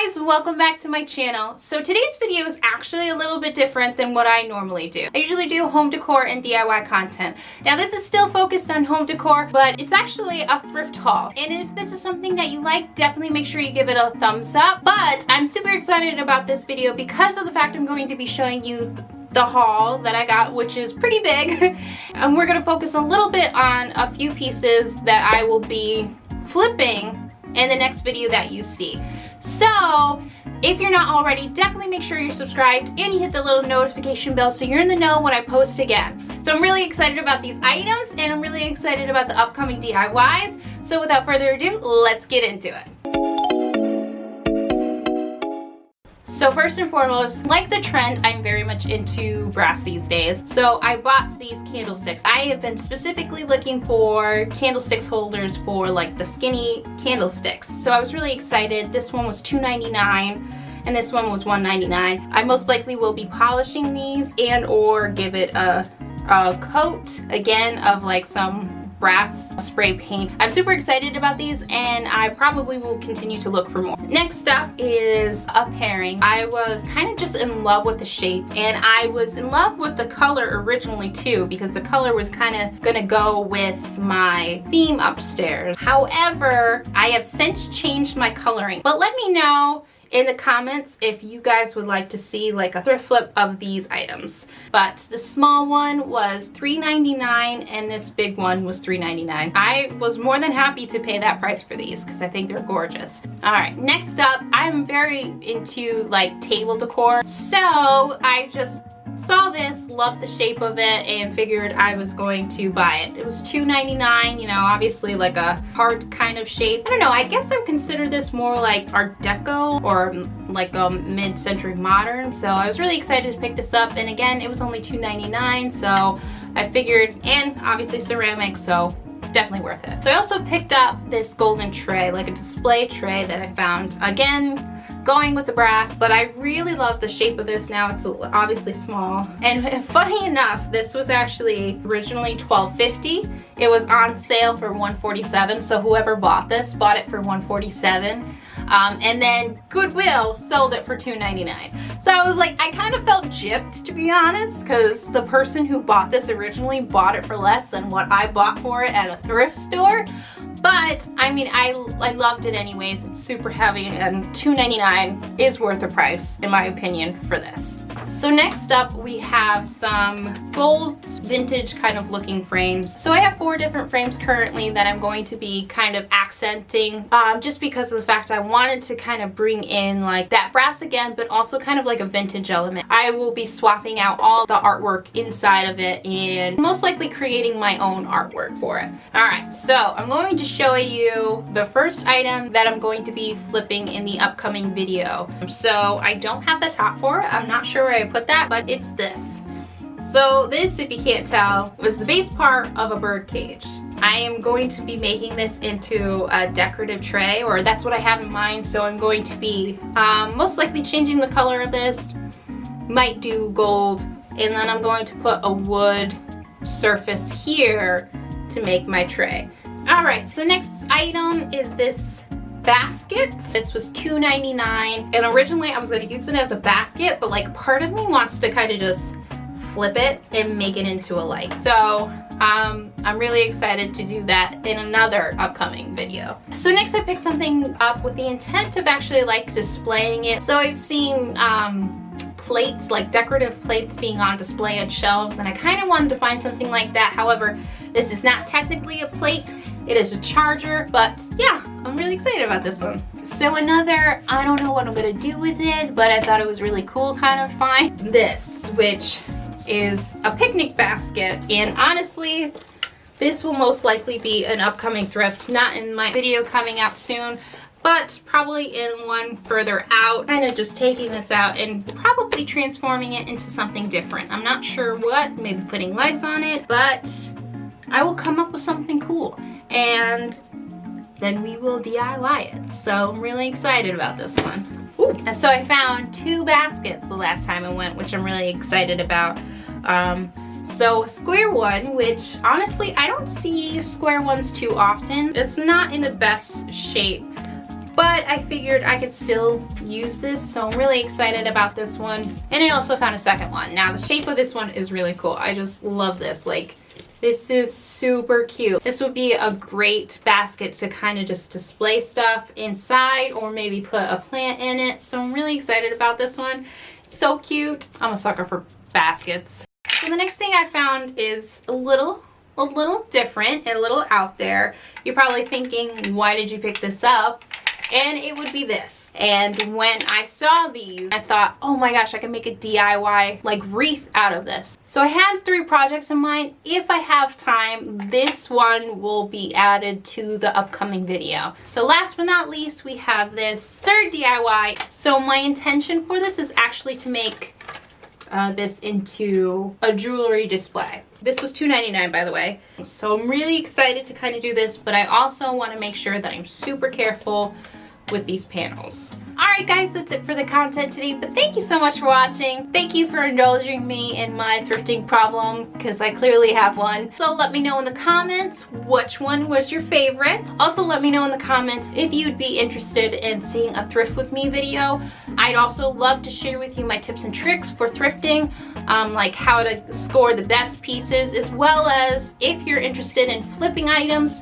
guys, welcome back to my channel. So today's video is actually a little bit different than what I normally do. I usually do home decor and DIY content. Now this is still focused on home decor, but it's actually a thrift haul. And if this is something that you like, definitely make sure you give it a thumbs up. But I'm super excited about this video because of the fact I'm going to be showing you the haul that I got, which is pretty big. And we're gonna focus a little bit on a few pieces that I will be flipping in the next video that you see. So if you're not already, definitely make sure you're subscribed and you hit the little notification bell so you're in the know when I post again. So I'm really excited about these items and I'm really excited about the upcoming DIYs. So without further ado, let's get into it. So first and foremost, like the trend, I'm very much into brass these days. So I bought these candlesticks. I have been specifically looking for candlesticks holders for like the skinny candlesticks. So I was really excited. This one was $2.99 and this one was $1.99. I most likely will be polishing these and or give it a coat again of like some brass spray paint. I'm super excited about these and I probably will continue to look for more. Next up is a pairing. I was kind of just in love with the shape and I was in love with the color originally too because the color was kind of gonna go with my theme upstairs. However, I have since changed my coloring, but let me know in the comments if you guys would like to see like a thrift flip of these items. But the small one was $3.99 and this big one was $3.99. I was more than happy to pay that price for these because I think they're gorgeous. All right, next up, I'm very into like table decor. So I just saw this, loved the shape of it, and figured I was going to buy it. It was $2.99, you know, obviously like a hard kind of shape. I don't know, I guess I would consider this more like Art Deco or like a mid-century modern. So I was really excited to pick this up, and again, it was only $2.99, so I figured, and obviously ceramic, so definitely worth it. So I also picked up this golden tray, like a display tray that I found. Again, going with the brass, but I really love the shape of this. Now it's obviously small. And funny enough, this was actually originally $12.50. It was on sale for $147, so whoever bought this bought it for $147. And then Goodwill sold it for $2.99. So I was like, I kind of felt gypped, to be honest, because the person who bought this originally bought it for less than what I bought for it at a thrift store. But I mean, I loved it anyways. It's super heavy and $2.99 is worth the price, in my opinion, for this. So next up, we have some gold vintage kind of looking frames. So I have 4 different frames currently that I'm going to be kind of accenting just because of the fact I wanted to kind of bring in like that brass again, but also kind of like a vintage element. I will be swapping out all the artwork inside of it and most likely creating my own artwork for it. All right, so I'm going to show you the first item that I'm going to be flipping in the upcoming video. So I don't have the top for it. I'm not sure where I put that, but it's this. So this, if you can't tell, was the base part of a bird cage. I am going to be making this into a decorative tray, or that's what I have in mind. So I'm going to be most likely changing the color of this, might do gold, and then I'm going to put a wood surface here to make my tray. All right, so next item is this basket. This was $2.99, and originally I was going to use it as a basket, but like part of me wants to kind of just flip it and make it into a light. So I'm really excited to do that in another upcoming video. So next I picked something up with the intent of actually like displaying it. So I've seen plates, like decorative plates being on display at shelves, and I kind of wanted to find something like that. However, this is not technically a plate. It is a charger, but yeah, I'm really excited about this one. So another, I don't know what I'm gonna do with it, but I thought it was really cool kind of find. This, which is a picnic basket, and honestly, this will most likely be an upcoming thrift, not in my video coming out soon, but probably in one further out. Kind of just taking this out and probably transforming it into something different. I'm not sure what, maybe putting legs on it, but I will come up with something cool. And then we will DIY it. So I'm really excited about this one. Ooh. And so I found 2 baskets the last time I went, which I'm really excited about. So a square one, which honestly I don't see square ones too often. It's not in the best shape, but I figured I could still use this, so I'm really excited about this one. And I also found a second one. Now the shape of this one is really cool. I just love this. Like, this is super cute. This would be a great basket to kind of just display stuff inside, or maybe put a plant in it. So I'm really excited about this one. So cute. I'm a sucker for baskets. So the next thing I found is a little different and a little out there. You're probably thinking, why did you pick this up? And it would be this. And when I saw these, I thought, oh my gosh, I can make a DIY like wreath out of this. So I had 3 projects in mind. If I have time, this one will be added to the upcoming video. So last but not least, we have this third DIY. So my intention for this is actually to make this into a jewelry display. This was $2.99, by the way. So I'm really excited to kind of do this, but I also want to make sure that I'm super careful with these panels. Alright guys, that's it for the content today, but thank you so much for watching. Thank you for indulging me in my thrifting problem, because I clearly have one. So let me know in the comments which one was your favorite. Also let me know in the comments if you'd be interested in seeing a thrift with me video. I'd also love to share with you my tips and tricks for thrifting, like how to score the best pieces, as well as if you're interested in flipping items,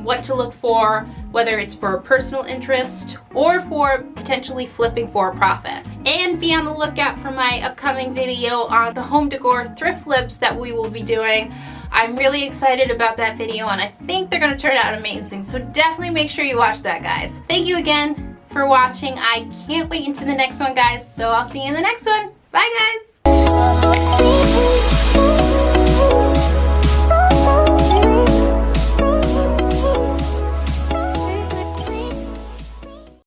what to look for, whether it's for personal interest or for potentially flipping for a profit. And be on the lookout for my upcoming video on the home decor thrift flips that we will be doing. I'm really excited about that video, and I think they're gonna turn out amazing, so definitely make sure you watch that, guys. Thank you again for watching. I can't wait until the next one, guys, so I'll see you in the next one. Bye, guys!